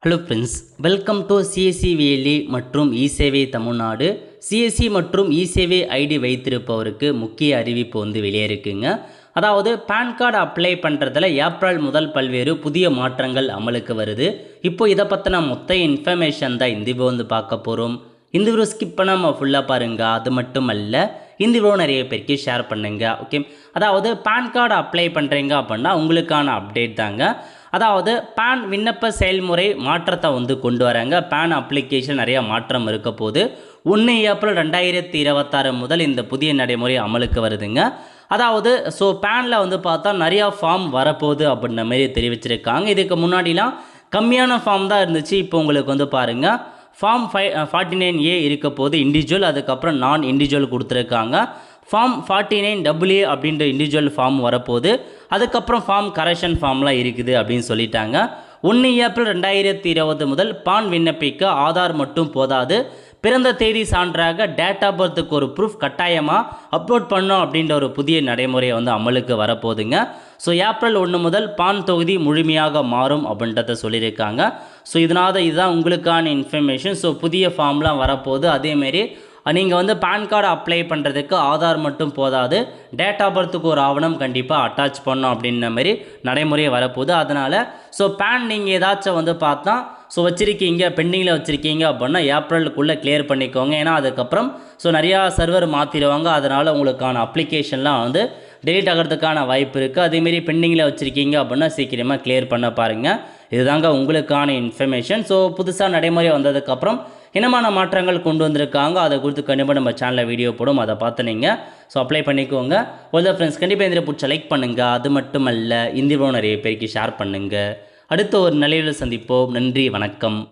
Hello friends, welcome to CSC valley மற்றும் இ-சேவை Tamil Nadu. CSC மற்றும் இ-சேவை ID வைத்திருப்பவருக்கு முக்கிய அறிவிப்பு வெளியே இருக்குங்க. அதாவது பேன் கார்டு அப்ளை பண்ணுறதுல ஏப்ரல் முதல் பல்வேறு புதிய மாற்றங்கள் அமலுக்கு வருது. இப்போ இதை பற்றின மொத்த இன்ஃபர்மேஷன் தான் இந்த வீடியோ பார்க்க போகிறோம். இந்த வீடியோ ஸ்கிப் பண்ணாமல் ஃபுல்லாக பாருங்கள். அது மட்டும் அல்ல, இந்த வீடியோ நிறைய பேருக்கு ஷேர் பண்ணுங்க. ஓகே, அதாவது பேன் கார்டு அப்ளை பண்ணுறீங்க அப்படின்னா உங்களுக்கான அப்டேட் தாங்க. அதாவது பேன் விண்ணப்ப செயல்முறை மாற்றத்தை கொண்டு வராங்க. பேன் அப்ளிகேஷன் நிறையா மாற்றம் இருக்க போது 1 ஏப்ரல் 2026 முதல் இந்த புதிய நடைமுறை அமலுக்கு வருதுங்க. அதாவது பேனில் பார்த்தா நிறையா ஃபார்ம் வரப்போகுது அப்படின்ற மாதிரி தெரிவிச்சிருக்காங்க. இதுக்கு முன்னாடிலாம் கம்மியான ஃபார்ம் தான் இருந்துச்சு. இப்போ உங்களுக்கு பாருங்கள், ஃபார்ம் 49A இருக்க போது இண்டிவிஜுவல், அதுக்கப்புறம் நான் இண்டிவிஜுவல் கொடுத்துருக்காங்க. ஃபார்ம் 49AA அப்படின்ற இண்டிவிஜுவல் ஃபார்ம் வரப்போகுது. அதுக்கப்புறம் ஃபார்ம் கரெக்ஷன் ஃபார்ம்லாம் இருக்குது அப்படின்னு சொல்லிட்டாங்க. 1 ஏப்ரல் 2020 முதல் பான் விண்ணப்பிக்க ஆதார் மட்டும் போதாது, பிறந்த தேதி சான்றாக டேட் ஆஃப் பர்த்துக்கு ஒரு ப்ரூஃப் கட்டாயமாக அப்லோட் பண்ணோம் அப்படின்ற ஒரு புதிய நடைமுறை அமலுக்கு வரப்போகுதுங்க. ஏப்ரல் 1 முதல் பான் தொகுதி முழுமையாக மாறும் அப்படின்றத சொல்லியிருக்காங்க. இதுதான் உங்களுக்கான இன்ஃபர்மேஷன். புதிய ஃபார்ம்லாம் வரப்போகுது. அதேமாரி நீங்கள் பேன் கார்டு அப்ளை பண்ணுறதுக்கு ஆதார் மட்டும் போதாது, டேட் ஆஃப் பர்த்துக்கு ஒரு ஆவணம் கண்டிப்பாக அட்டாச் பண்ணோம் அப்படின்ற மாதிரி நடைமுறை வரப்போகுது. அதனால் பேன் நீங்கள் ஏதாச்சும் பார்த்தா வச்சுருக்கீங்க, பெண்டிங்கில் வச்சுருக்கீங்க அப்படின்னா ஏப்ரலுக்குள்ளே கிளியர் பண்ணிக்கோங்க. ஏன்னா அதுக்கப்புறம் நிறையா சர்வர் மாற்றிடுவாங்க. அதனால் உங்களுக்கான அப்ளிகேஷன்லாம் டெலீட் ஆகிறதுக்கான வாய்ப்பு இருக்குது. அதேமாரி பெண்டிங்கில் வச்சுருக்கீங்க அப்படின்னா சீக்கிரமாக கிளியர் பண்ண பாருங்கள். இதுதாங்க உங்களுக்கான இன்ஃபர்மேஷன். புதுசாக நடைமுறை வந்ததுக்கப்புறம் என்னமான மாற்றங்கள் கொண்டு வந்திருக்காங்க அதை குறித்து கண்டிப்பாக நம்ம சேனலில் வீடியோ போடும். அதை பார்த்து நீங்கள் அப்ளை பண்ணிக்கோங்க. ஒரு ஃப்ரெண்ட்ஸ், கண்டிப்பாக இந்த பிடிச்ச லைக் பண்ணுங்கள். அது மட்டும் அல்ல, இந்த வீடியோ நிறைய பேருக்கு ஷேர் பண்ணுங்கள். அடுத்த ஒரு நிலையில் சந்திப்போம். நன்றி, வணக்கம்.